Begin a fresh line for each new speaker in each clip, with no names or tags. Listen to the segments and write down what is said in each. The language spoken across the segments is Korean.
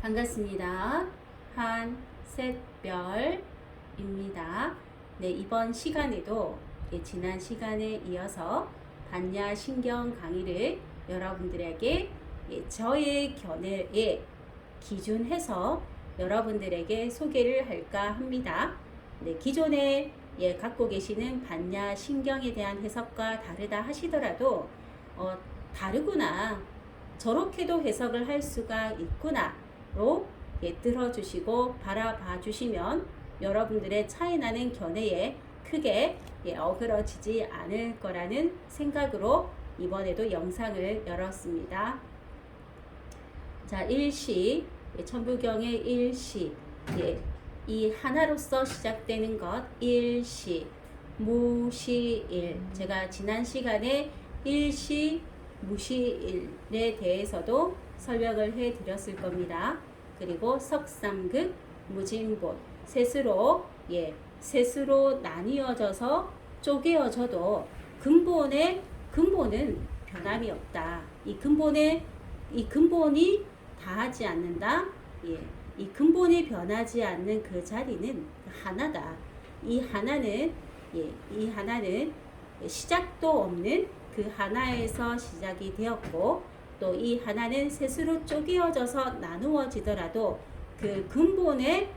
반갑습니다. 한셋별입니다. 네, 이번 시간에도 지난 시간에 이어서 반야신경 강의를 여러분들에게 저의 견해에 기준해서 여러분들에게 소개를 할까 합니다. 네, 기존에 갖고 계시는 반야신경에 대한 해석과 다르다 하시더라도 다르구나, 저렇게도 해석을 할 수가 있구나로 들어주시고 바라봐 주시면 여러분들의 차이나는 견해에 크게 어그러지지 않을 거라는 생각으로 이번에도 영상을 열었습니다. 자, 일시, 천부경의 일시, 이 하나로서 시작되는 것, 일시, 무시일. 제가 지난 시간에 일시, 무시일에 대해서도 설명을 해 드렸을 겁니다. 그리고 석삼극, 무진본, 셋으로 나뉘어져서 쪼개어져도 근본은 변함이 없다. 이 근본이 다하지 않는다. 이 근본이 변하지 않는 그 자리는 하나다. 이 하나는 시작도 없는 그 하나에서 시작이 되었고, 또 이 하나는 셋으로 쪼개어져서 나누어지더라도 그 근본은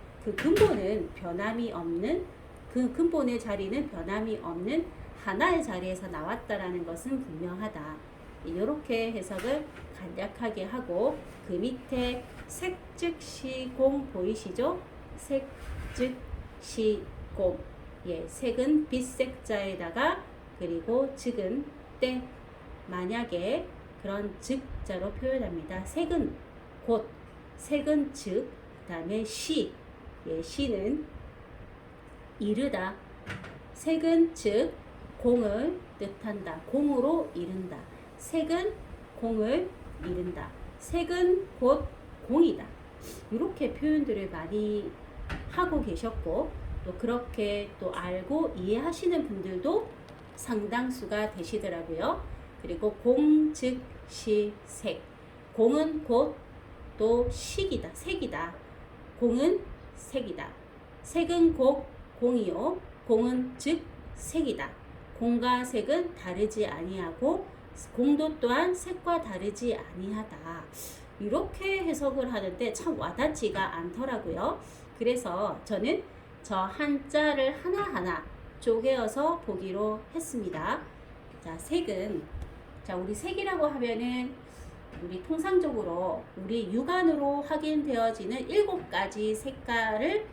변함이 없는, 그 근본의 자리는 변함이 없는 하나의 자리에서 나왔다라는 것은 분명하다. 이렇게 해석을 간략하게 하고, 그 밑에 색즉시공 보이시죠? 색즉시공. 색은 빛색자에다가, 그리고 즉은 때, 만약에 그런 즉자로 표현합니다. 색은 곧, 색은 즉, 그 다음에 시, 시는 이르다. 색은 즉 공을 뜻한다. 공으로 이른다. 색은 공을 이른다. 색은 곧 공이다. 이렇게 표현들을 많이 하고 계셨고, 또 그렇게 또 알고 이해하시는 분들도 상당수가 되시더라고요. 그리고 공, 즉, 시, 색. 공은 곧 또 식이다. 색이다. 공은 색이다. 색은 곧 공이요. 공은 즉 색이다. 공과 색은 다르지 아니하고 공도 또한 색과 다르지 아니하다. 이렇게 해석을 하는데 참 와닿지가 않더라고요. 그래서 저는 저 한자를 하나하나 쪼개어서 보기로 했습니다. 자, 색은, 우리 색이라고 하면은 우리 통상적으로 우리 육안으로 확인되어지는 7가지 색깔을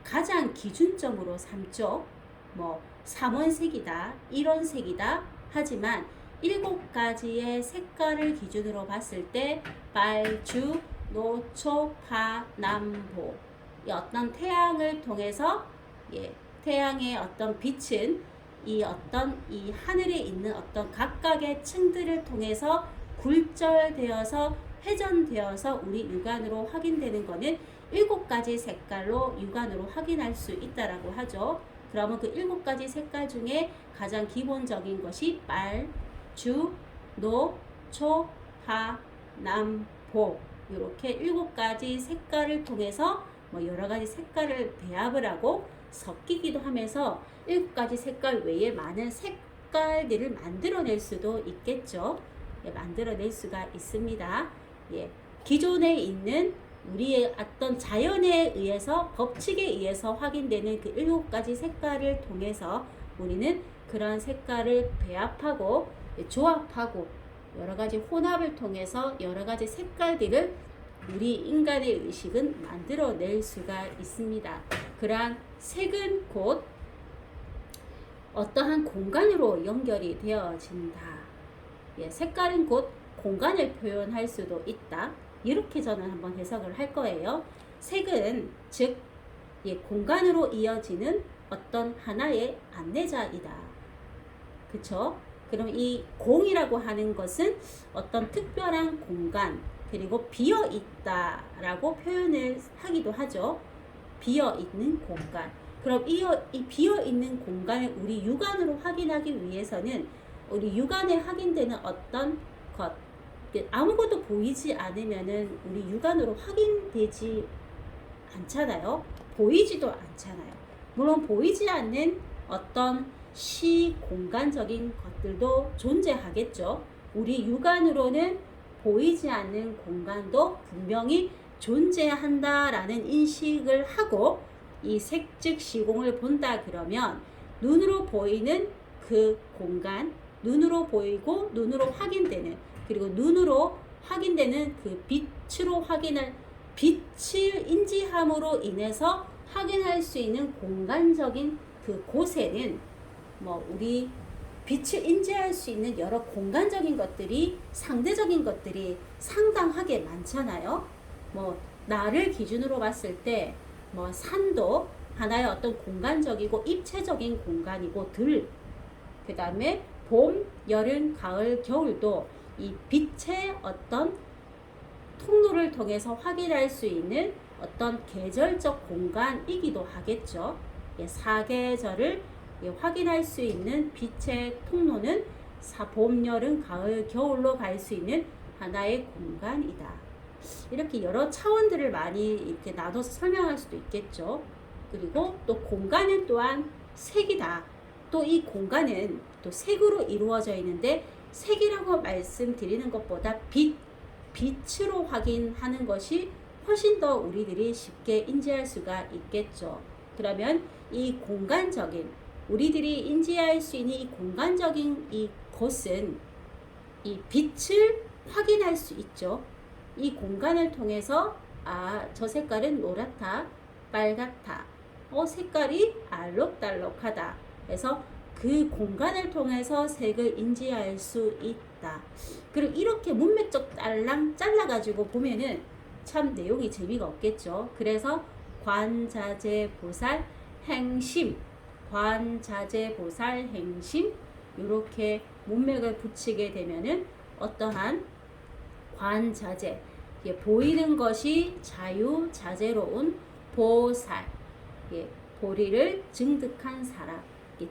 가장 기준점으로 삼죠. 뭐 삼원색이다, 일원색이다 하지만 7가지의 색깔을 기준으로 봤을 때 빨주, 노초, 파, 남보, 어떤 태양을 통해서 태양의 어떤 빛은 이 하늘에 있는 어떤 각각의 층들을 통해서 굴절되어서 회전되어서 우리 육안으로 확인되는 것은 7가지 색깔로 육안으로 확인할 수 있다라고 하죠. 그러면 그 7가지 색깔 중에 가장 기본적인 것이 빨, 주, 노, 초, 파, 남, 보, 이렇게 7가지 색깔을 통해서 여러 가지 색깔을 배합을 하고 섞이기도 하면서 7가지 색깔 외에 많은 색깔들을 만들어낼 수도 있겠죠. 만들어낼 수가 있습니다. 기존에 있는 우리의 어떤 자연에 의해서, 법칙에 의해서 확인되는 그 7가지 색깔을 통해서 우리는 그런 색깔을 배합하고 조합하고 여러 가지 혼합을 통해서 여러 가지 색깔들을 우리 인간의 의식은 만들어낼 수가 있습니다. 그러한 색은 곧 어떠한 공간으로 연결이 되어진다. 색깔은 곧 공간을 표현할 수도 있다. 이렇게 저는 한번 해석을 할 거예요. 색은 즉 공간으로 이어지는 어떤 하나의 안내자이다. 그쵸? 그럼 이 공이라고 하는 것은 어떤 특별한 공간, 그리고 비어있다라고 표현을 하기도 하죠. 비어있는 공간. 그럼 이 비어있는 공간을 우리 육안으로 확인하기 위해서는 우리 육안에 확인되는 어떤 것, 아무것도 보이지 않으면은 우리 육안으로 확인되지 않잖아요. 보이지도 않잖아요. 물론 보이지 않는 어떤 시공간적인 것들도 존재하겠죠. 우리 육안으로는 보이지 않는 공간도 분명히 존재한다라는 인식을 하고 이 색즉 시공을 본다 그러면 눈으로 보이는 그 공간, 눈으로 보이고 눈으로 확인되는, 그리고 눈으로 확인되는 그 빛으로 확인할, 빛을 인지함으로 인해서 확인할 수 있는 공간적인 그 곳에는 우리 빛을 인지할 수 있는 여러 공간적인 것들이, 상대적인 것들이 상당하게 많잖아요. 나를 기준으로 봤을 때 산도 하나의 어떤 공간적이고 입체적인 공간이고, 그 다음에 봄, 여름, 가을, 겨울도 이 빛의 어떤 통로를 통해서 확인할 수 있는 어떤 계절적 공간이기도 하겠죠. 사계절을 확인할 수 있는 빛의 통로는 봄, 여름, 가을, 겨울로 갈 수 있는 하나의 공간이다. 이렇게 여러 차원들을 많이 이렇게 나눠서 설명할 수도 있겠죠. 그리고 또 공간은 또한 색이다. 또 이 공간은 또 색으로 이루어져 있는데, 색이라고 말씀드리는 것보다 빛으로 확인하는 것이 훨씬 더 우리들이 쉽게 인지할 수가 있겠죠. 그러면 이 공간적인, 우리들이 인지할 수 있는 이 공간적인 이 것은 이 빛을 확인할 수 있죠. 이 공간을 통해서 저 색깔은 노랗다, 빨갛다, 색깔이 알록달록하다. 그래서 그 공간을 통해서 색을 인지할 수 있다. 그리고 이렇게 문맥적 딸랑 잘라가지고 보면은 참 내용이 재미가 없겠죠. 그래서 관자재보살 행심, 관자재보살 행심, 이렇게 문맥을 붙이게 되면은 어떠한 관자재, 보이는 것이 자유자재로운 보살, 보리를 증득한 사람,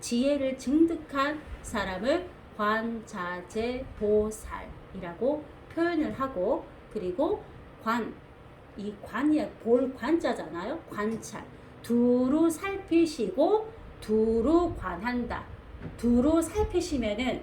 지혜를 증득한 사람을 관자재보살이라고 표현을 하고, 그리고 이 관이 볼 관자잖아요. 관찰, 두루 살피시고 두루 관한다. 두루 살피시면은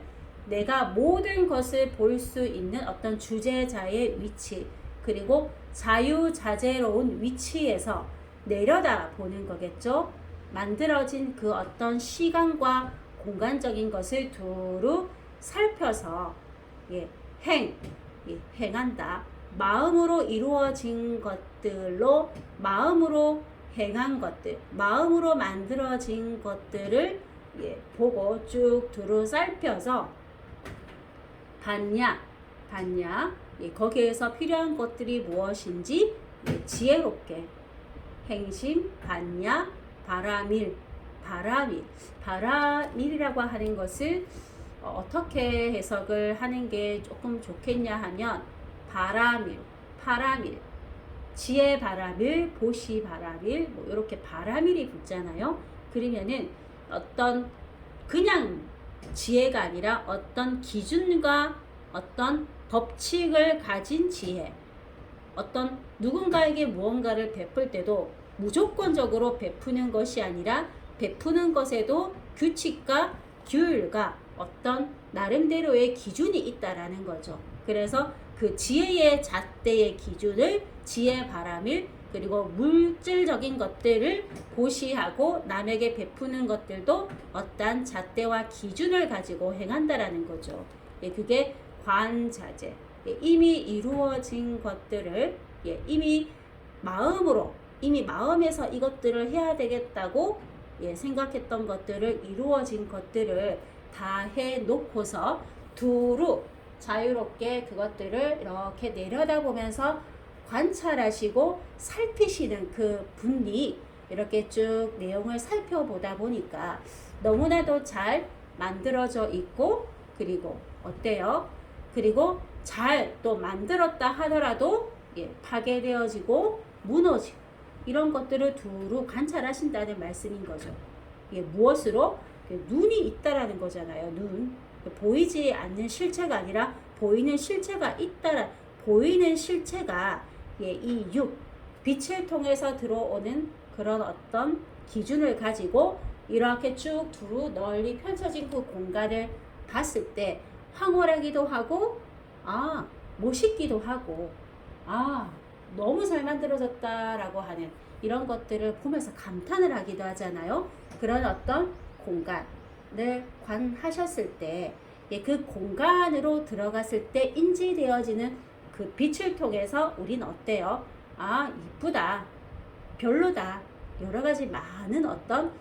내가 모든 것을 볼 수 있는 어떤 주제자의 위치, 그리고 자유자재로운 위치에서 내려다 보는 거겠죠. 만들어진 그 어떤 시간과 공간적인 것을 두루 살펴서 행한다. 마음으로 이루어진 것들로, 마음으로 행한 것들, 마음으로 만들어진 것들을 보고 쭉 두루 살펴서 봤냐, 거기에서 필요한 것들이 무엇인지 지혜롭게 행심, 봤냐, 바라밀이라고 하는 것을 어떻게 해석을 하는 게 조금 좋겠냐 하면, 바라밀, 지혜 바라밀, 보시 바라밀, 이렇게 바라밀이 붙잖아요. 그러면은 어떤 그냥 지혜가 아니라 어떤 기준과 어떤 법칙을 가진 지혜, 어떤 누군가에게 무언가를 베풀 때도 무조건적으로 베푸는 것이 아니라 베푸는 것에도 규칙과 규율과 어떤 나름대로의 기준이 있다라는 거죠. 그래서 그 지혜의 잣대의 기준을 지혜 바라밀, 그리고 물질적인 것들을 고시하고 남에게 베푸는 것들도 어떠한 잣대와 기준을 가지고 행한다라는 거죠. 그게 관자재. 이미 이루어진 것들을 이미 마음에서 이것들을 해야 되겠다고 생각했던 것들을, 이루어진 것들을 다 해놓고서 두루 자유롭게 그것들을 이렇게 내려다보면서 관찰하시고 살피시는 그 분이 이렇게 쭉 내용을 살펴보다 보니까 너무나도 잘 만들어져 있고, 그리고 어때요? 그리고 잘 또 만들었다 하더라도 파괴되어지고 무너지고, 이런 것들을 두루 관찰하신다는 말씀인 거죠. 무엇으로? 눈이 있다라는 거잖아요. 눈. 보이지 않는 실체가 아니라 보이는 실체가 있다라 보이는 실체가 이 빛을 통해서 들어오는 그런 어떤 기준을 가지고 이렇게 쭉 두루 널리 펼쳐진 그 공간을 봤을 때 황홀하기도 하고 멋있기도 하고 너무 잘 만들어졌다라고 하는 이런 것들을 보면서 감탄을 하기도 하잖아요. 그런 어떤 공간을 관하셨을 때 그 공간으로 들어갔을 때 인지되어지는 그 빛을 통해서 우린 어때요? 이쁘다, 별로다, 여러 가지 많은 어떤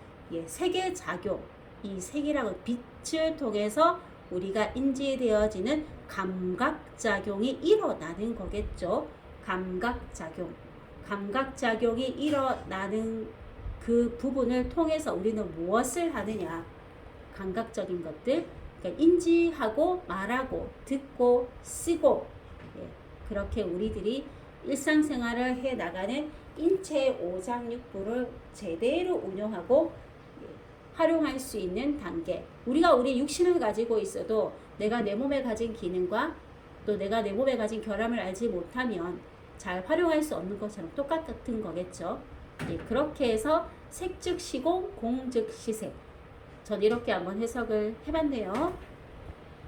세계 작용, 이 색이라고 빛을 통해서 우리가 인지되어지는 감각작용이 일어나는 거겠죠. 감각작용이 일어나는 그 부분을 통해서 우리는 무엇을 하느냐? 감각적인 것들, 그러니까 인지하고 말하고 듣고 쓰고 그렇게 우리들이 일상생활을 해 나가는 인체의 오장육부를 제대로 운용하고 활용할 수 있는 단계. 우리가 우리 육신을 가지고 있어도 내가 내 몸에 가진 기능과 또 내가 내 몸에 가진 결함을 알지 못하면 잘 활용할 수 없는 것처럼 똑같은 거겠죠. 그렇게 해서 색즉 시공, 공즉 시색. 전 이렇게 한번 해석을 해봤네요.